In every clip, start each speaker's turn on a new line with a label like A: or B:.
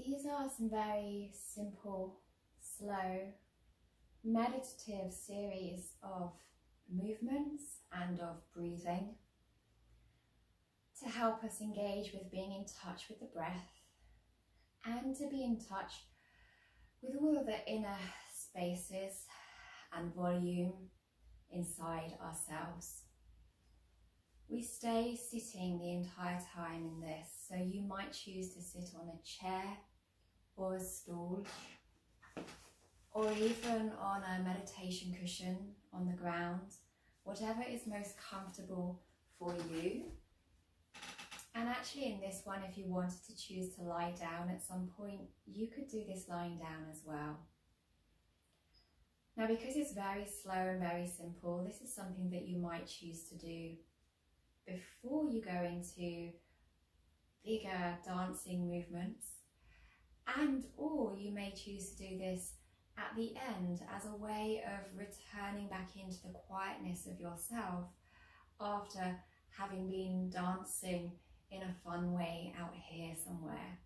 A: These are some very simple, slow, meditative series of movements and of breathing to help us engage with being in touch with the breath and to be in touch with all of the inner spaces and volume inside ourselves. We stay sitting the entire time in this, so you might choose to sit on a chair or a stool, or even on a meditation cushion on the ground, whatever is most comfortable for you. And actually in this one, if you wanted to choose to lie down at some point, you could do this lying down as well. Now, because it's very slow and very simple, this is something that you might choose to do before you go into bigger dancing movements, and or you may choose to do this at the end as a way of returning back into the quietness of yourself after having been dancing in a fun way out here somewhere.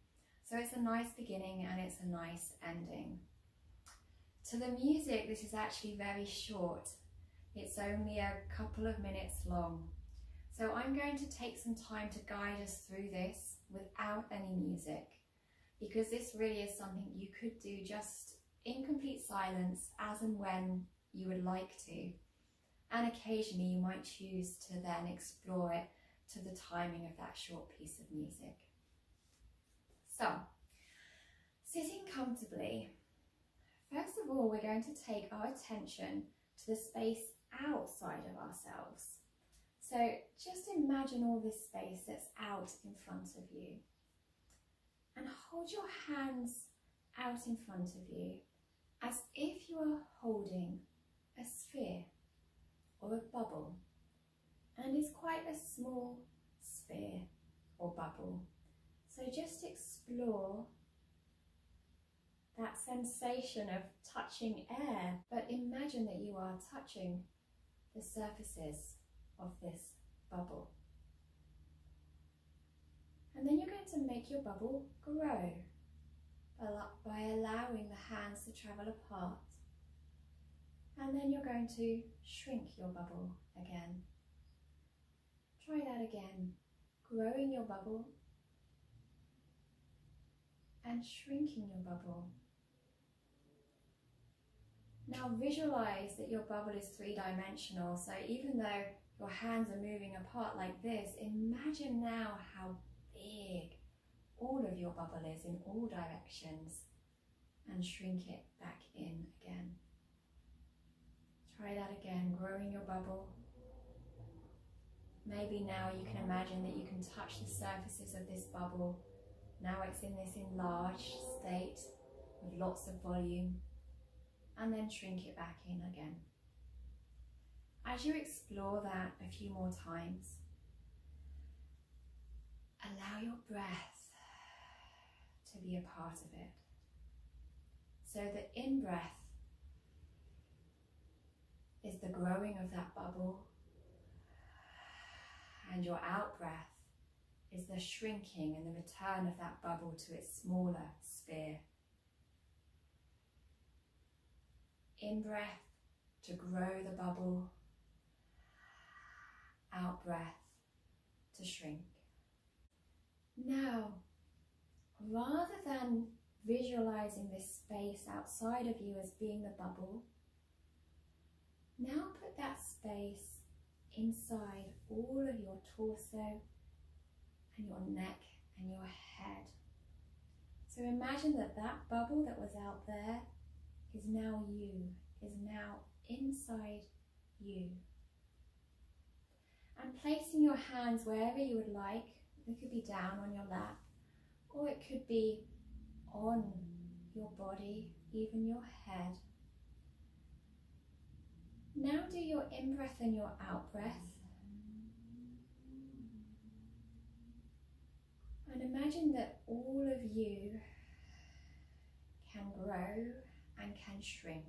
A: So it's a nice beginning and it's a nice ending. To the music, this is actually very short. It's only a couple of minutes long. So I'm going to take some time to guide us through this without any music, because this really is something you could do just in complete silence as and when you would like to. And occasionally you might choose to then explore it to the timing of that short piece of music. So, sitting comfortably, first of all, we're going to take our attention to the space outside of ourselves. So just imagine all this space that's out in front of you, and hold your hands out in front of you as if you are holding a sphere or a bubble, and it's quite a small sphere or bubble. So just explore that sensation of touching air, but imagine that you are touching the surfaces of this bubble. And then you're going to make your bubble grow by allowing the hands to travel apart. And then you're going to shrink your bubble again. Try that again, growing your bubble and shrinking your bubble. Now visualize that your bubble is three-dimensional, so even though your hands are moving apart like this, imagine now how big all of your bubble is in all directions, and shrink it back in again. Try that again, growing your bubble. Maybe now you can imagine that you can touch the surfaces of this bubble. Now it's in this enlarged state with lots of volume, and then shrink it back in again. As you explore that a few more times, allow your breath to be a part of it. So the in-breath is the growing of that bubble, and your out-breath is the shrinking and the return of that bubble to its smaller sphere. In-breath to grow the bubble, out-breath to shrink. Now, rather than visualizing this space outside of you as being the bubble, now put that space inside all of your torso and your neck and your head. So imagine that that bubble that was out there is now you, is now inside you. And placing your hands wherever you would like. It could be down on your lap, or it could be on your body, even your head. Now do your in-breath and your out-breath. And imagine that all of you can grow and can shrink.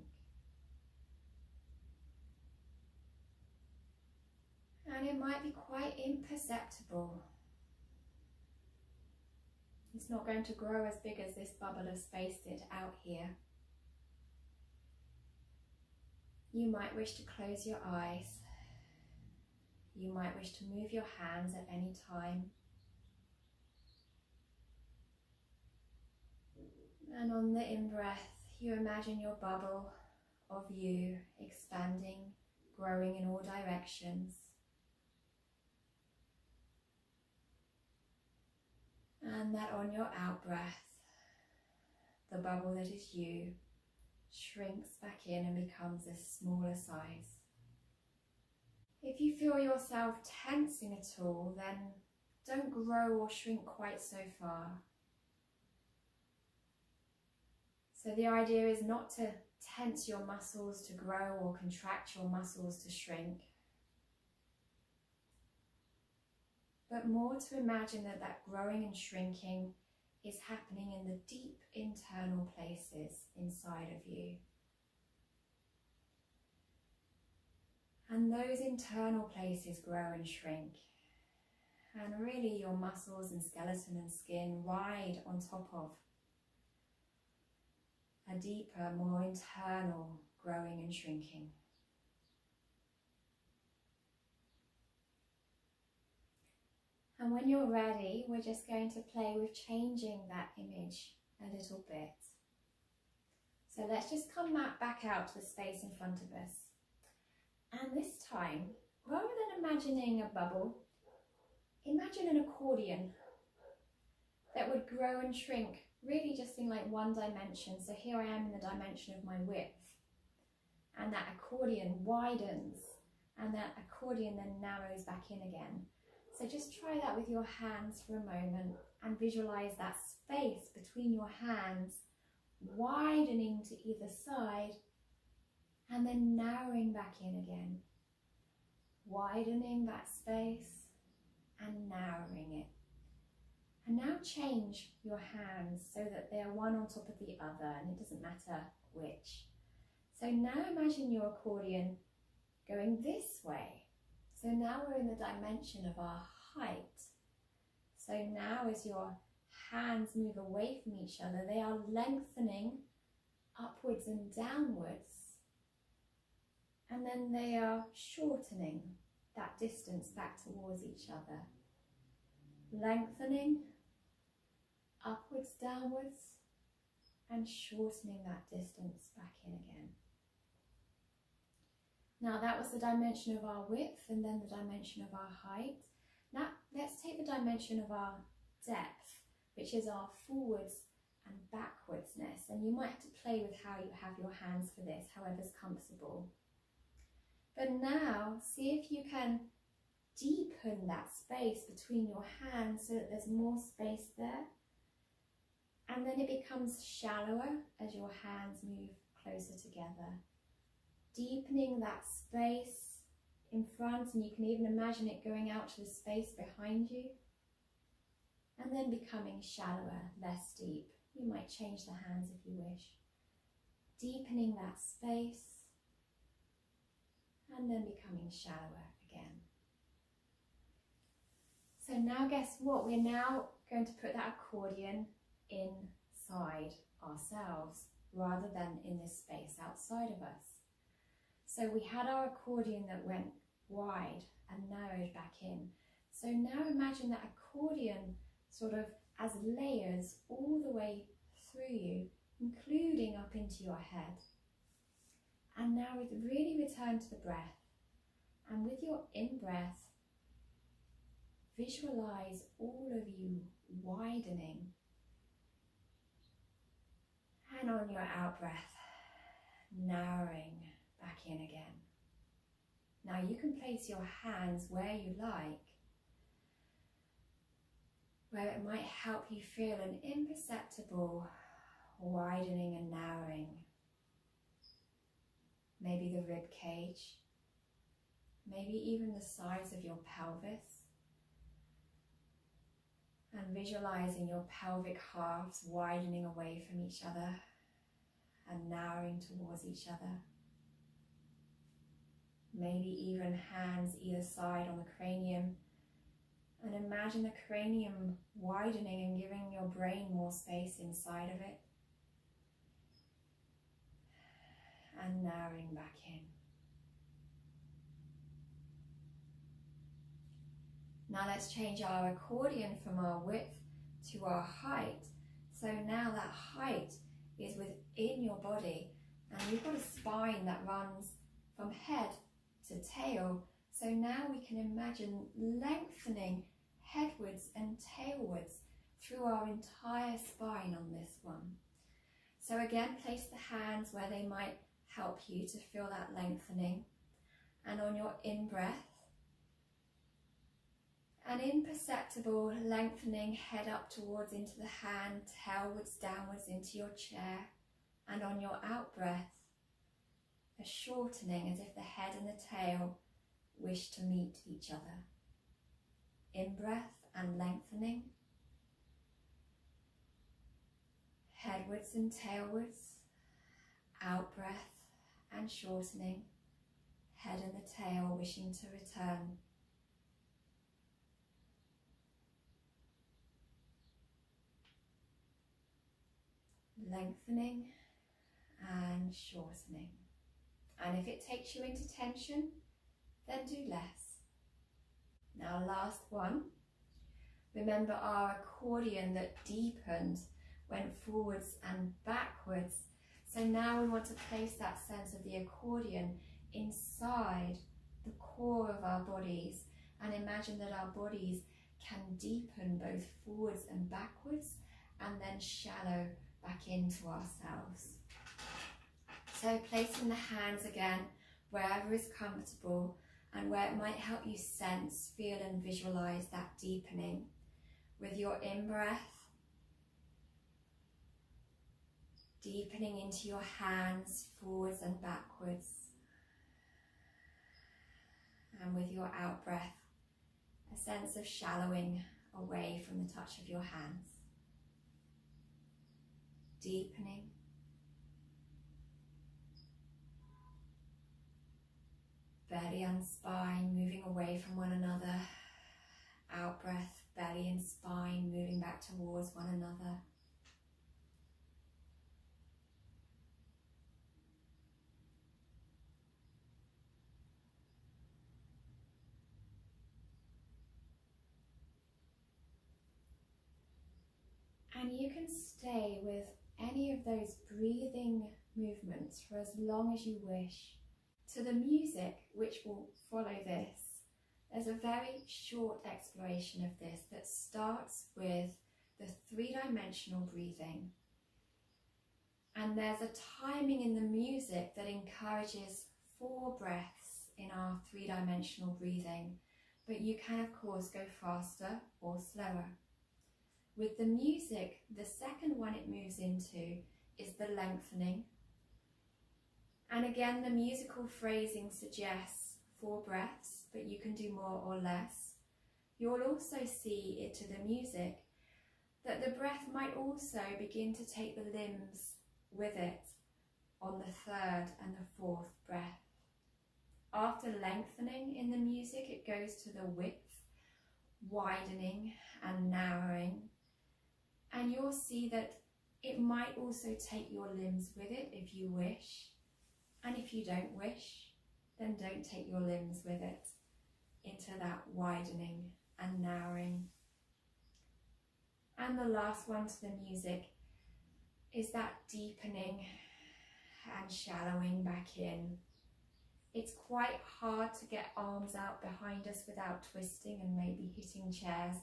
A: And it might be quite imperceptible. It's not going to grow as big as this bubble of space did out here. You might wish to close your eyes. You might wish to move your hands at any time. And on the in-breath, you imagine your bubble of you expanding, growing in all directions. And that on your out-breath, the bubble that is you shrinks back in and becomes a smaller size. If you feel yourself tensing at all, then don't grow or shrink quite so far. So the idea is not to tense your muscles to grow or contract your muscles to shrink, but more to imagine that that growing and shrinking is happening in the deep internal places inside of you. And those internal places grow and shrink. And really your muscles and skeleton and skin ride on top of a deeper, more internal growing and shrinking. And when you're ready, we're just going to play with changing that image a little bit. So let's just come back out to the space in front of us. And this time, rather than imagining a bubble, imagine an accordion that would grow and shrink really just in like one dimension. So here I am in the dimension of my width, and that accordion widens, and that accordion then narrows back in again. So just try that with your hands for a moment and visualize that space between your hands widening to either side and then narrowing back in again. Widening that space and narrowing it. And now change your hands so that they are one on top of the other, and it doesn't matter which. So now imagine your accordion going this way. So now we're in the dimension of our height. So now as your hands move away from each other, they are lengthening upwards and downwards. And then they are shortening that distance back towards each other. Lengthening upwards, downwards, and shortening that distance back in again. Now that was the dimension of our width and then the dimension of our height. Now let's take the dimension of our depth, which is our forwards and backwardsness. And you might have to play with how you have your hands for this, however's comfortable. But now see if you can deepen that space between your hands so that there's more space there. And then it becomes shallower as your hands move closer together. Deepening that space in front, and you can even imagine it going out to the space behind you. And then becoming shallower, less deep. You might change the hands if you wish. Deepening that space, and then becoming shallower again. So now guess what? We're now going to put that accordion inside ourselves rather than in this space outside of us. So we had our accordion that went wide and narrowed back in. So now imagine that accordion sort of as layers all the way through you, including up into your head. And now really return to the breath. And with your in-breath, visualize all of you widening. And on your out-breath, narrowing back in again. Now you can place your hands where you like, where it might help you feel an imperceptible widening and narrowing. Maybe the rib cage, maybe even the sides of your pelvis. And visualizing your pelvic halves widening away from each other and narrowing towards each other. Maybe even hands either side on the cranium, And imagine the cranium widening and giving your brain more space inside of it. And narrowing back in. Now let's change our accordion from our width to our height. So now that height is within your body, and you've got a spine that runs from head to tail. So now we can imagine lengthening headwards and tailwards through our entire spine on this one. So again, place the hands where they might help you to feel that lengthening. And on your in-breath, an imperceptible lengthening, head up towards into the hand, tailwards, downwards into your chair. And on your out-breath, a shortening as if the head and the tail wish to meet each other. In-breath and lengthening. Headwards and tailwards. Out-breath and shortening. Head and the tail wishing to return. Lengthening and shortening. And if it takes you into tension, then do less. Now last one. Remember our accordion that deepened, went forwards and backwards. So now we want to place that sense of the accordion inside the core of our bodies, and imagine that our bodies can deepen both forwards and backwards, and then shallow back into ourselves. So placing the hands again wherever is comfortable and where it might help you sense, feel and visualize that deepening. With your in-breath, deepening into your hands forwards and backwards. And with your out-breath, a sense of shallowing away from the touch of your hands. Deepening. Belly and spine moving away from one another. Out breath, belly and spine moving back towards one another. And you can stay with any of those breathing movements for as long as you wish. To the music which will follow this, there's a very short exploration of this that starts with the three-dimensional breathing. And there's a timing in the music that encourages 4 breaths in our three-dimensional breathing, but you can of course go faster or slower. With the music, the second one it moves into is the lengthening. And again, the musical phrasing suggests 4 breaths, but you can do more or less. You'll also see it to the music that the breath might also begin to take the limbs with it on the 3rd and the 4th breath. After lengthening in the music, it goes to the width, widening and narrowing. And you'll see that it might also take your limbs with it if you wish. And if you don't wish, then don't take your limbs with it into that widening and narrowing. And the last one to the music is that deepening and shallowing back in. It's quite hard to get arms out behind us without twisting and maybe hitting chairs.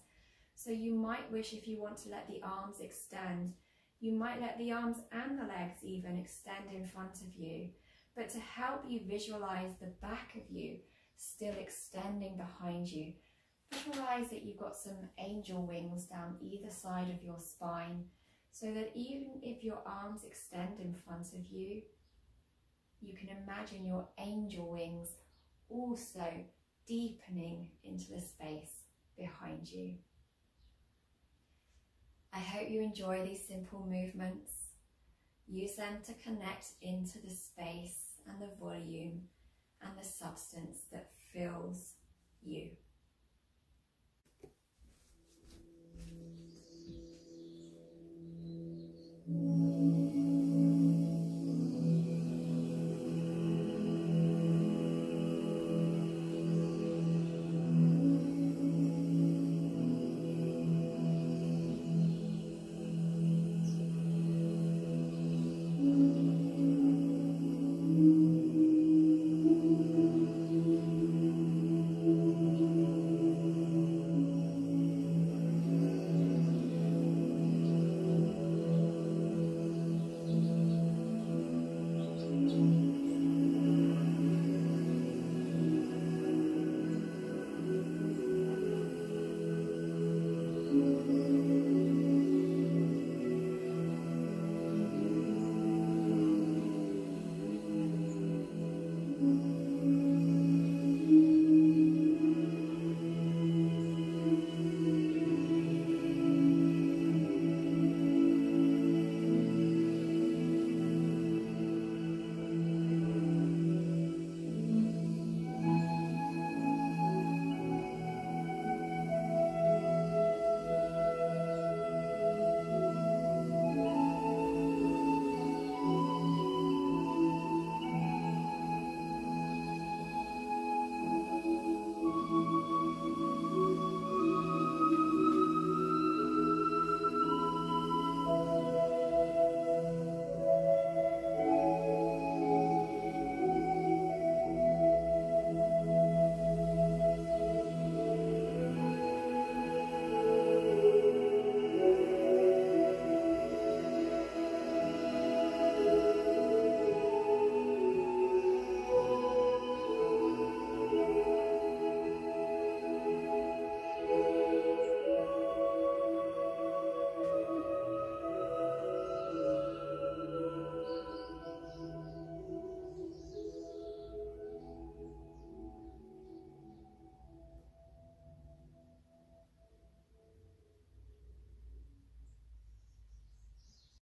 A: So you might wish, if you want to let the arms extend, you might let the arms and the legs even extend in front of you. But to help you visualize the back of you still extending behind you, visualize that you've got some angel wings down either side of your spine, so that even if your arms extend in front of you, you can imagine your angel wings also deepening into the space behind you. I hope you enjoy these simple movements. Use them to connect into the space and the volume and the substance that fills you.